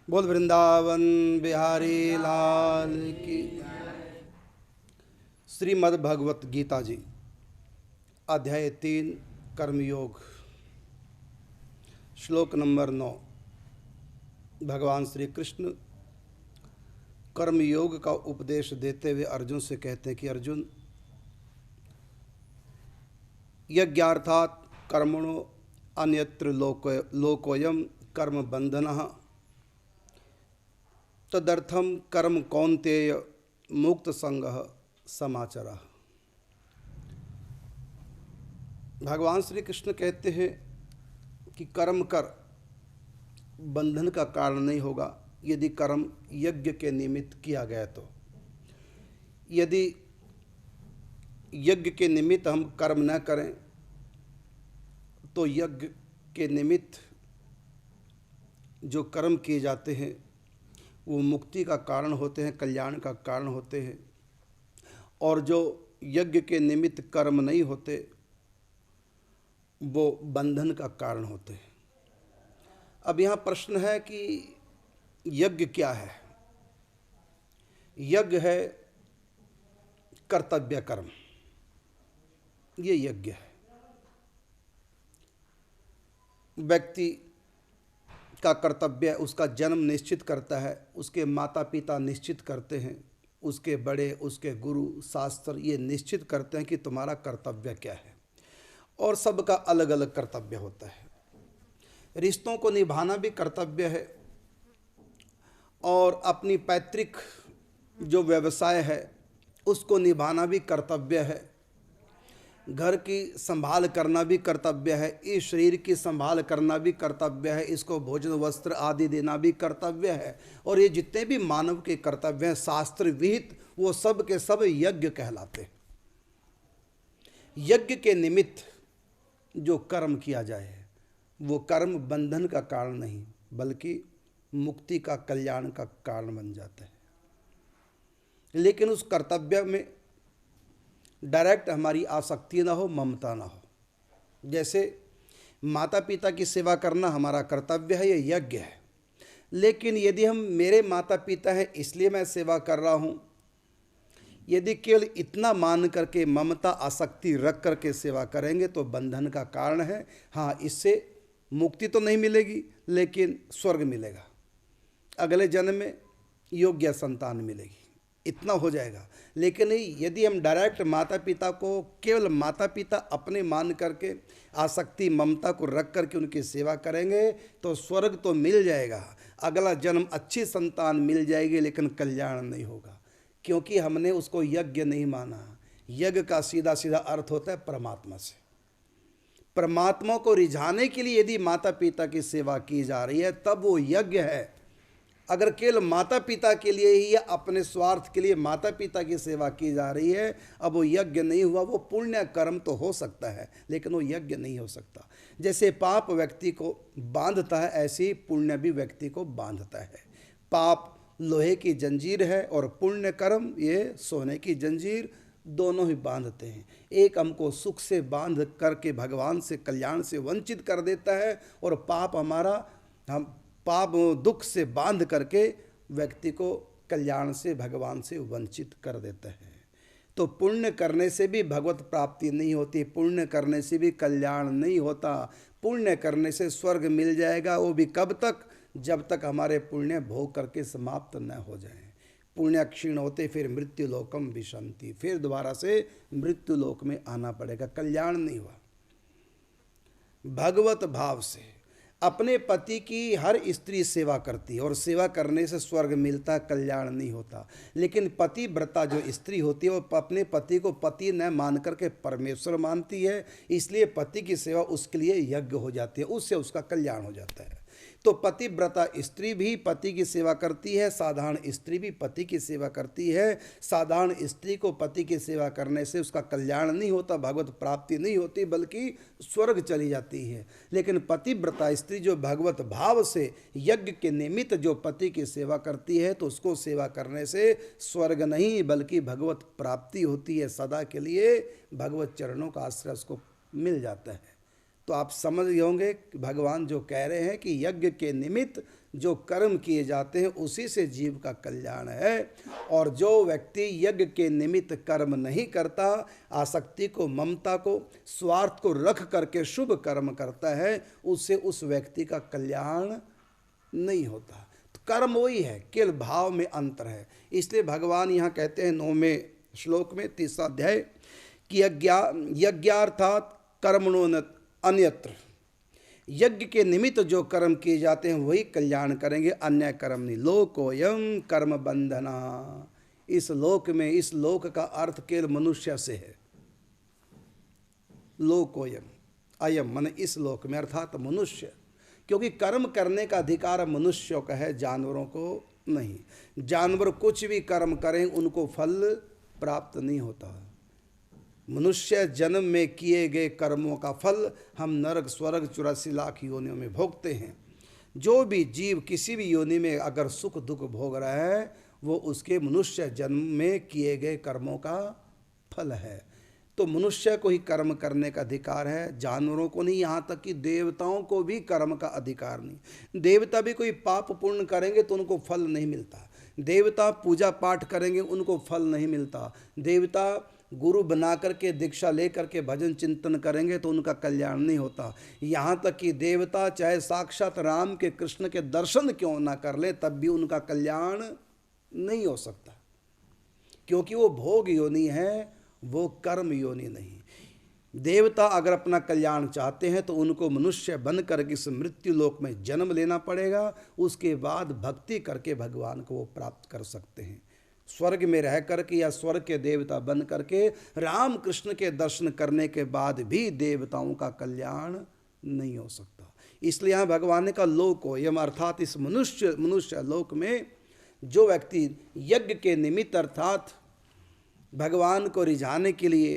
बोल वृंदावन बिहारी लाल की। श्रीमद् भगवत गीता जी अध्याय 3 कर्मयोग श्लोक नंबर 9। भगवान श्री कृष्ण कर्मयोग का उपदेश देते हुए अर्जुन से कहते हैं कि अर्जुन, यज्ञार्थात कर्मणो अन्यत्र लोकोयम कर्म बंधनः तदर्थम कर्म कौन्तेय मुक्त संगः समाचरः। भगवान श्री कृष्ण कहते हैं कि कर्म कर बंधन का कारण नहीं होगा यदि कर्म यज्ञ के निमित्त किया गया तो। यदि यज्ञ के निमित्त हम कर्म न करें तो यज्ञ के निमित्त जो कर्म किए जाते हैं वो मुक्ति का कारण होते हैं, कल्याण का कारण होते हैं। और जो यज्ञ के निमित्त कर्म नहीं होते वो बंधन का कारण होते हैं। अब यहाँ प्रश्न है कि यज्ञ क्या है? यज्ञ है कर्तव्य कर्म, ये यज्ञ है। व्यक्ति का कर्तव्य उसका जन्म निश्चित करता है, उसके माता पिता निश्चित करते हैं, उसके बड़े, उसके गुरु, शास्त्र ये निश्चित करते हैं कि तुम्हारा कर्तव्य क्या है। और सबका अलग अलग कर्तव्य होता है। रिश्तों को निभाना भी कर्तव्य है और अपनी पैतृक जो व्यवसाय है उसको निभाना भी कर्तव्य है। घर की संभाल करना भी कर्तव्य है, इस शरीर की संभाल करना भी कर्तव्य है, इसको भोजन वस्त्र आदि देना भी कर्तव्य है। और ये जितने भी मानव के कर्तव्य हैं शास्त्र विहित, वो सब के सब यज्ञ कहलाते हैं। यज्ञ के निमित्त जो कर्म किया जाए वो कर्म बंधन का कारण नहीं बल्कि मुक्ति का, कल्याण का कारण बन जाता है। लेकिन उस कर्तव्य में डायरेक्ट हमारी आसक्ति ना हो, ममता ना हो। जैसे माता पिता की सेवा करना हमारा कर्तव्य है, ये यज्ञ है। लेकिन यदि हम मेरे माता पिता हैं इसलिए मैं सेवा कर रहा हूँ, यदि केवल इतना मान करके ममता आसक्ति रख करके सेवा करेंगे तो बंधन का कारण है। हाँ, इससे मुक्ति तो नहीं मिलेगी लेकिन स्वर्ग मिलेगा, अगले जन्म में योग्य संतान मिलेगी, इतना हो जाएगा। लेकिन यदि हम डायरेक्ट माता पिता को केवल माता पिता अपने मान करके आसक्ति ममता को रख करके उनकी सेवा करेंगे तो स्वर्ग तो मिल जाएगा, अगला जन्म अच्छी संतान मिल जाएगी, लेकिन कल्याण नहीं होगा क्योंकि हमने उसको यज्ञ नहीं माना। यज्ञ का सीधा सीधा अर्थ होता है परमात्मा से। परमात्मा को रिझाने के लिए यदि माता पिता की सेवा की जा रही है तब वो यज्ञ है। अगर केवल माता पिता के लिए ही या अपने स्वार्थ के लिए माता पिता की सेवा की जा रही है, अब वो यज्ञ नहीं हुआ। वो पुण्य कर्म तो हो सकता है लेकिन वो यज्ञ नहीं हो सकता। जैसे पाप व्यक्ति को बांधता है ऐसे ही पुण्य भी व्यक्ति को बांधता है। पाप लोहे की जंजीर है और पुण्य कर्म ये सोने की जंजीर, दोनों ही बांधते हैं। एक हमको सुख से बांध करके भगवान से, कल्याण से वंचित कर देता है और पाप हम पाप दुख से बांध करके व्यक्ति को कल्याण से, भगवान से वंचित कर देता है। तो पुण्य करने से भी भगवत प्राप्ति नहीं होती, पुण्य करने से भी कल्याण नहीं होता। पुण्य करने से स्वर्ग मिल जाएगा, वो भी कब तक? जब तक हमारे पुण्य भोग करके समाप्त न हो जाए। पुण्य क्षीण होते फिर मृत्यु लोकम विशंति, फिर दोबारा से मृत्यु लोक में आना पड़ेगा, कल्याण नहीं हुआ। भगवत भाव से अपने पति की हर स्त्री सेवा करती है और सेवा करने से स्वर्ग मिलता, कल्याण नहीं होता। लेकिन पतिव्रता जो स्त्री होती है वो अपने पति को पति न मान करके परमेश्वर मानती है, इसलिए पति की सेवा उसके लिए यज्ञ हो जाती है, उससे उसका कल्याण हो जाता है। तो पतिव्रता स्त्री भी पति की सेवा करती है, साधारण स्त्री भी पति की सेवा करती है। साधारण स्त्री को पति की सेवा करने से उसका कल्याण नहीं होता, भगवत प्राप्ति नहीं होती, बल्कि स्वर्ग चली जाती है। लेकिन पतिव्रता स्त्री जो भगवत भाव से यज्ञ के निमित्त जो पति की सेवा करती है तो उसको सेवा करने से स्वर्ग नहीं बल्कि भगवत प्राप्ति होती है, सदा के लिए भगवत चरणों का आश्रय उसको मिल जाता है। तो आप समझ गए होंगे कि भगवान जो कह रहे हैं कि यज्ञ के निमित्त जो कर्म किए जाते हैं उसी से जीव का कल्याण है। और जो व्यक्ति यज्ञ के निमित्त कर्म नहीं करता, आसक्ति को, ममता को, स्वार्थ को रख करके शुभ कर्म करता है, उससे उस व्यक्ति का कल्याण नहीं होता। तो कर्म वही है, केवल भाव में अंतर है। इसलिए भगवान यहाँ कहते हैं 9वें श्लोक में 3रा अध्याय कि यज्ञार्थात कर्मणो न अन्यत्र, यज्ञ के निमित्त जो कर्म किए जाते हैं वही कल्याण करेंगे, अन्य कर्म नहीं। लोकोयम कर्म बंधना, इस लोक में, इस लोक का अर्थ केवल मनुष्य से है। लोकोयम, अयम मन इस लोक में अर्थात मनुष्य, क्योंकि कर्म करने का अधिकार मनुष्यों का है, जानवरों को नहीं। जानवर कुछ भी कर्म करें उनको फल प्राप्त नहीं होता। मनुष्य जन्म में किए गए कर्मों का फल हम नरक स्वर्ग 84 लाख योनियों में भोगते हैं। जो भी जीव किसी भी योनि में अगर सुख दुख भोग रहा है वो उसके मनुष्य जन्म में किए गए कर्मों का फल है। तो मनुष्य को ही कर्म करने का अधिकार है, जानवरों को नहीं। यहाँ तक कि देवताओं को भी कर्म का अधिकार नहीं। देवता भी कोई पाप पुण्य करेंगे तो उनको फल नहीं मिलता। देवता पूजा पाठ करेंगे उनको फल नहीं मिलता। देवता गुरु बना करके दीक्षा ले करके भजन चिंतन करेंगे तो उनका कल्याण नहीं होता। यहाँ तक कि देवता चाहे साक्षात राम के, कृष्ण के दर्शन क्यों ना कर ले तब भी उनका कल्याण नहीं हो सकता, क्योंकि वो भोग योनि है, वो कर्म योनि नहीं। देवता अगर अपना कल्याण चाहते हैं तो उनको मनुष्य बनकर इस मृत्यु लोक में जन्म लेना पड़ेगा, उसके बाद भक्ति करके भगवान को वो प्राप्त कर सकते हैं। स्वर्ग में रह करके या स्वर्ग के देवता बन करके राम कृष्ण के दर्शन करने के बाद भी देवताओं का कल्याण नहीं हो सकता। इसलिए यहाँ भगवान ने कहा लोको यम, अर्थात इस मनुष्य लोक में जो व्यक्ति यज्ञ के निमित्त अर्थात भगवान को रिझाने के लिए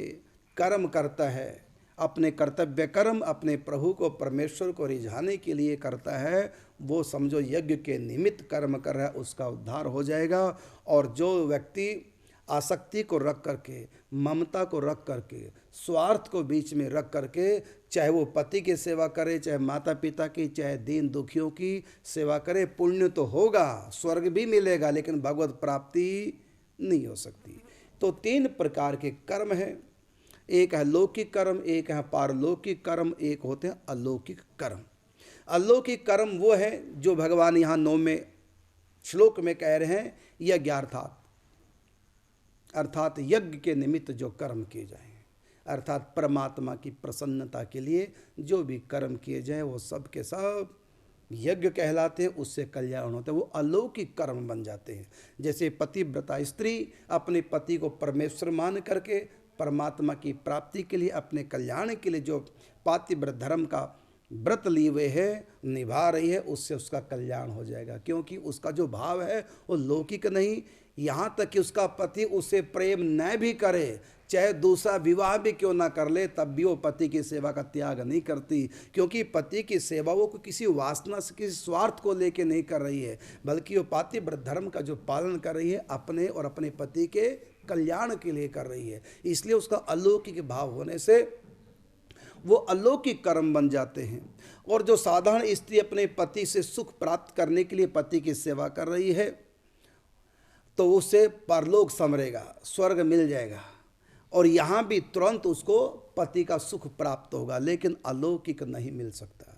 कर्म करता है, अपने कर्तव्य कर्म अपने प्रभु को, परमेश्वर को रिझाने के लिए करता है, वो समझो यज्ञ के निमित्त कर्म कर रहा है, उसका उद्धार हो जाएगा। और जो व्यक्ति आसक्ति को रख करके, ममता को रख करके, स्वार्थ को बीच में रख करके, चाहे वो पति की सेवा करे, चाहे माता पिता की, चाहे दीन दुखियों की सेवा करे, पुण्य तो होगा, स्वर्ग भी मिलेगा, लेकिन भगवत प्राप्ति नहीं हो सकती। तो 3 प्रकार के कर्म हैं, एक है लौकिक कर्म, एक है पारलौकिक कर्म, एक होते हैं अलौकिक कर्म। अलौकिक कर्म वो है जो भगवान यहाँ 9वें श्लोक में कह रहे हैं, यज्ञार्थात, अर्थात यज्ञ के निमित्त जो कर्म किए जाएं, अर्थात परमात्मा की प्रसन्नता के लिए जो भी कर्म किए जाएं वो सब के सब यज्ञ कहलाते हैं, उससे कल्याण होता है, वो अलौकिक कर्म बन जाते हैं। जैसे पतिव्रता स्त्री अपने पति को परमेश्वर मान करके परमात्मा की प्राप्ति के लिए, अपने कल्याण के लिए जो पातिव्रत धर्म का व्रत लिए हुए है, निभा रही है, उससे उसका कल्याण हो जाएगा, क्योंकि उसका जो भाव है वो लौकिक नहीं। यहाँ तक कि उसका पति उससे प्रेम न भी करे, चाहे दूसरा विवाह भी क्यों ना कर ले, तब भी वो पति की सेवा का त्याग नहीं करती, क्योंकि पति की सेवा वो किसी वासना से, किसी स्वार्थ को लेके नहीं कर रही है, बल्कि वो पातिव्रत धर्म का जो पालन कर रही है अपने और अपने पति के कल्याण के लिए कर रही है। इसलिए उसका अलौकिक भाव होने से वो अलौकिक कर्म बन जाते हैं। और जो साधारण स्त्री अपने पति से सुख प्राप्त करने के लिए पति की सेवा कर रही है तो उसे परलोक संवरेगा, स्वर्ग मिल जाएगा, और यहाँ भी तुरंत उसको पति का सुख प्राप्त होगा, लेकिन अलौकिक नहीं मिल सकता।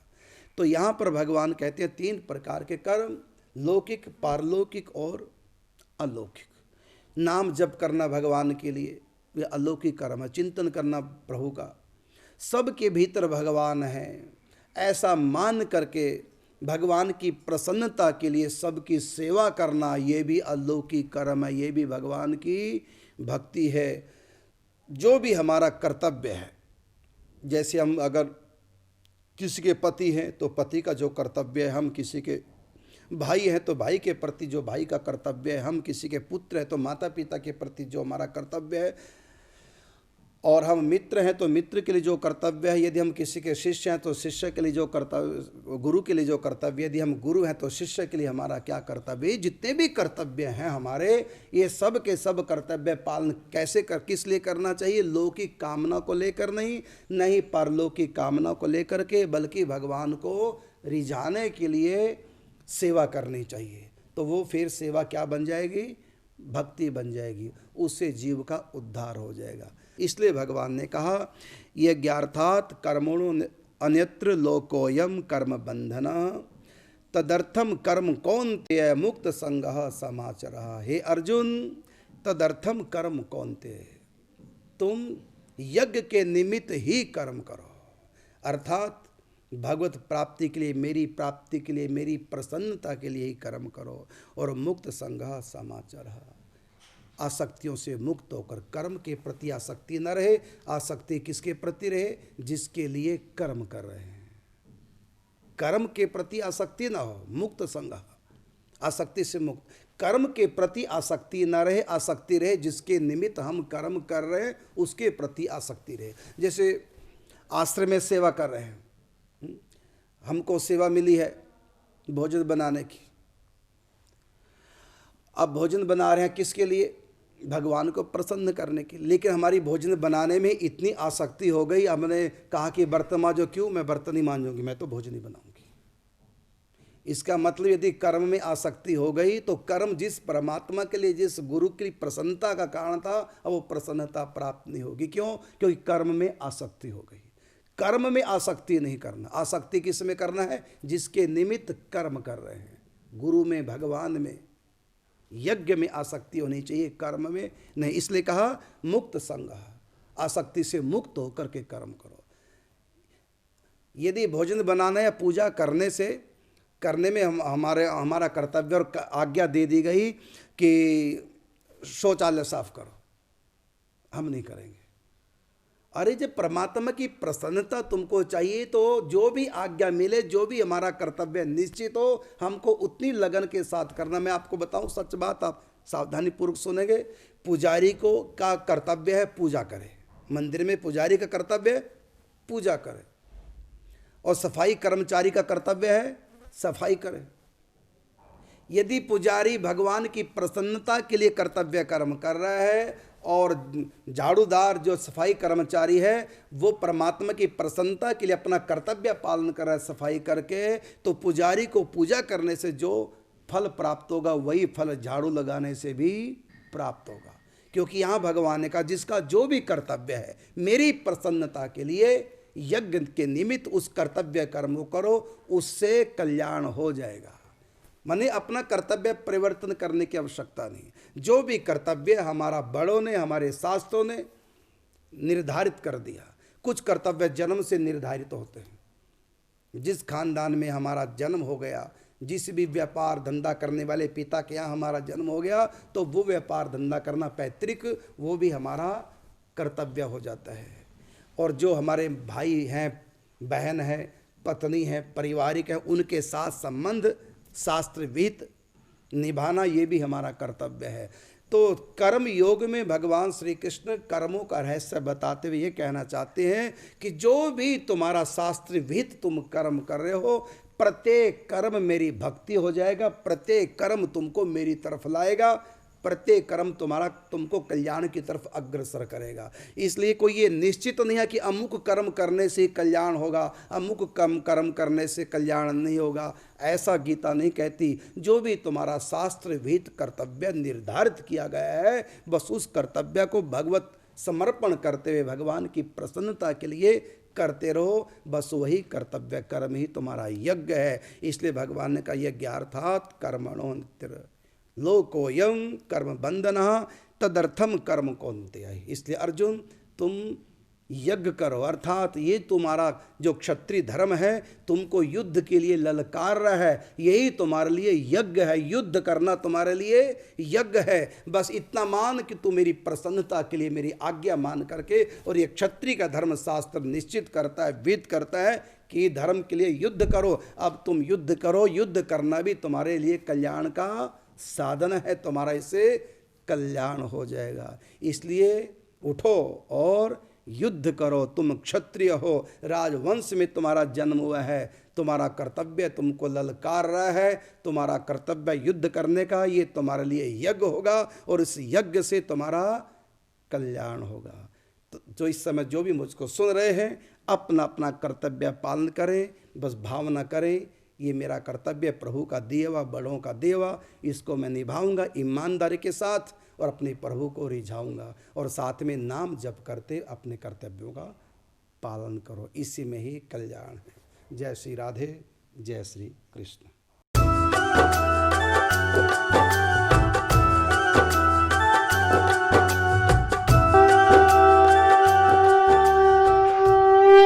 तो यहाँ पर भगवान कहते हैं 3 प्रकार के कर्म, लौकिक, पारलौकिक और अलौकिक। नाम जप करना भगवान के लिए वे अलौकिक कर्म है, चिंतन करना प्रभु का, सबके भीतर भगवान है ऐसा मान करके भगवान की प्रसन्नता के लिए सबकी सेवा करना, ये भी अलौकिक कर्म है, ये भी भगवान की भक्ति है। जो भी हमारा कर्तव्य है, जैसे हम अगर किसी के पति हैं तो पति का जो कर्तव्य है, हम किसी के भाई हैं तो भाई के प्रति जो भाई का कर्तव्य है, हम किसी के पुत्र हैं तो माता पिता के प्रति जो हमारा कर्तव्य है, और हम मित्र हैं तो मित्र के लिए जो कर्तव्य है, यदि हम किसी के शिष्य हैं तो शिष्य के लिए जो कर्तव्य, गुरु के लिए जो कर्तव्य, यदि हम गुरु हैं तो शिष्य के लिए हमारा क्या कर्तव्य। जितने भी कर्तव्य हैं हमारे, ये सब के सब कर्तव्य पालन कैसे किस लिए करना चाहिए? लौकिक कामना को लेकर नहीं परलौकिक कामना को लेकर के, बल्कि भगवान को रिझाने के लिए सेवा करनी चाहिए। तो वो फिर सेवा क्या बन जाएगी? भक्ति बन जाएगी, उससे जीव का उद्धार हो जाएगा। इसलिए भगवान ने कहा यज्ञार्थात कर्मणो अन्यत्र लोकोयम कर्म बंधन तदर्थम कर्म कौन्तेय मुक्त संगः समाचरः। हे अर्जुन, तदर्थम कर्म कौन्तेय, तुम यज्ञ के निमित्त ही कर्म करो, अर्थात भगवत प्राप्ति के लिए, मेरी प्राप्ति के लिए, मेरी प्रसन्नता के लिए ही कर्म करो। और मुक्त संगः समाचरः, आसक्तियों से मुक्त होकर, कर्म के प्रति आसक्ति न रहे। आसक्ति किसके प्रति रहे? जिसके लिए कर्म कर रहे हैं। कर्म के प्रति आसक्ति न हो, मुक्त संग, आसक्ति से मुक्त। कर्म के प्रति आसक्ति न रहे, आसक्ति रहे जिसके निमित्त हम कर्म कर रहे हैं, उसके प्रति आसक्ति रहे। जैसे आश्रम में सेवा कर रहे हैं, हमको सेवा मिली है भोजन बनाने की। अब भोजन बना रहे हैं किसके लिए? भगवान को प्रसन्न करने के लिए। लेकिन हमारी भोजन बनाने में इतनी आसक्ति हो गई, हमने कहा कि बर्तन मांजो। क्यों? मैं बर्तन ही मांजूंगी, मैं तो भोजन ही बनाऊंगी। इसका मतलब यदि कर्म में आसक्ति हो गई तो कर्म जिस परमात्मा के लिए, जिस गुरु की प्रसन्नता का कारण था, अब वो प्रसन्नता प्राप्त नहीं होगी। क्यों? क्योंकि कर्म में आसक्ति हो गई। कर्म में आसक्ति नहीं करना। आसक्ति किस में करना है? जिसके निमित्त कर्म कर रहे हैं, गुरु में, भगवान में, यज्ञ में आसक्ति होनी चाहिए, कर्म में नहीं। इसलिए कहा मुक्त संग, आसक्ति से मुक्त होकर के कर्म करो। यदि भोजन बनाना या पूजा करने में हमारा कर्तव्य और आज्ञा दे दी गई कि शौचालय साफ करो, हम नहीं करेंगे। अरे जब परमात्मा की प्रसन्नता तुमको चाहिए तो जो भी आज्ञा मिले, जो भी हमारा कर्तव्य निश्चित हो, हमको उतनी लगन के साथ करना। मैं आपको बताऊं सच बात, आप सावधानी पूर्वक सुनेंगे। पुजारी को का कर्तव्य है पूजा करे, मंदिर में पुजारी का कर्तव्य है पूजा करे, और सफाई कर्मचारी का कर्तव्य है सफाई करे। यदि पुजारी भगवान की प्रसन्नता के लिए कर्तव्य कर्म कर रहा है और झाड़ूदार जो सफाई कर्मचारी है वो परमात्मा की प्रसन्नता के लिए अपना कर्तव्य पालन कर रहा है सफाई करके, तो पुजारी को पूजा करने से जो फल प्राप्त होगा वही फल झाड़ू लगाने से भी प्राप्त होगा। क्योंकि यहाँ भगवान ने कहा जिसका जो भी कर्तव्य है मेरी प्रसन्नता के लिए, यज्ञ के निमित्त उस कर्तव्य कर्म को करो, उससे कल्याण हो जाएगा। माने अपना कर्तव्य परिवर्तन करने की आवश्यकता नहीं। जो भी कर्तव्य हमारा बड़ों ने, हमारे शास्त्रों ने निर्धारित कर दिया। कुछ कर्तव्य जन्म से निर्धारित होते हैं। जिस खानदान में हमारा जन्म हो गया, जिस भी व्यापार धंधा करने वाले पिता के यहाँ हमारा जन्म हो गया, तो वो व्यापार धंधा करना पैतृक, वो भी हमारा कर्तव्य हो जाता है। और जो हमारे भाई हैं, बहन है, पत्नी है, पारिवारिक है, उनके साथ संबंध शास्त्र विहित निभाना, ये भी हमारा कर्तव्य है। तो कर्म योग में भगवान श्री कृष्ण कर्मों का रहस्य बताते हुए ये कहना चाहते हैं कि जो भी तुम्हारा शास्त्र विहित तुम कर्म कर रहे हो, प्रत्येक कर्म मेरी भक्ति हो जाएगा, प्रत्येक कर्म तुमको मेरी तरफ लाएगा, प्रत्येक कर्म तुमको कल्याण की तरफ अग्रसर करेगा। इसलिए कोई ये निश्चित नहीं है कि अमुक कर्म करने से कल्याण होगा, अमुक कर्म करने से कल्याण नहीं होगा, ऐसा गीता नहीं कहती। जो भी तुम्हारा शास्त्र विहित कर्तव्य निर्धारित किया गया है, बस उस कर्तव्य को भगवत समर्पण करते हुए भगवान की प्रसन्नता के लिए करते रहो, बस वही कर्तव्य कर्म ही तुम्हारा यज्ञ है। इसलिए भगवान ने कहा यज्ञार्थात् कर्मणो नित्य लोकोयम कर्म बंधनः तदर्थम कर्म कौन्तेय। इसलिए अर्जुन तुम यज्ञ करो, अर्थात ये तुम्हारा जो क्षत्रिय धर्म है तुमको युद्ध के लिए ललकार रहा है, यही तुम्हारे लिए यज्ञ है। युद्ध करना तुम्हारे लिए यज्ञ है। बस इतना मान कि तू मेरी प्रसन्नता के लिए मेरी आज्ञा मान करके, और ये क्षत्रिय का धर्म शास्त्र निश्चित करता है, विध करता है कि धर्म के लिए युद्ध करो। अब तुम युद्ध करो, युद्ध करना भी तुम्हारे लिए कल्याण का साधन है, तुम्हारा इससे कल्याण हो जाएगा। इसलिए उठो और युद्ध करो, तुम क्षत्रिय हो, राजवंश में तुम्हारा जन्म हुआ है, तुम्हारा कर्तव्य तुमको ललकार रहा है, तुम्हारा कर्तव्य युद्ध करने का, ये तुम्हारे लिए यज्ञ होगा और इस यज्ञ से तुम्हारा कल्याण होगा। तो जो इस समय जो भी मुझको सुन रहे हैं, अपना अपना कर्तव्य पालन करें, बस भावना करें ये मेरा कर्तव्य प्रभु का देवा, बड़ों का देवा, इसको मैं निभाऊंगा ईमानदारी के साथ और अपने प्रभु को रिझाऊंगा, और साथ में नाम जप करते अपने कर्तव्यों का पालन करो, इसी में ही कल्याण है। जय श्री राधे, जय श्री कृष्ण।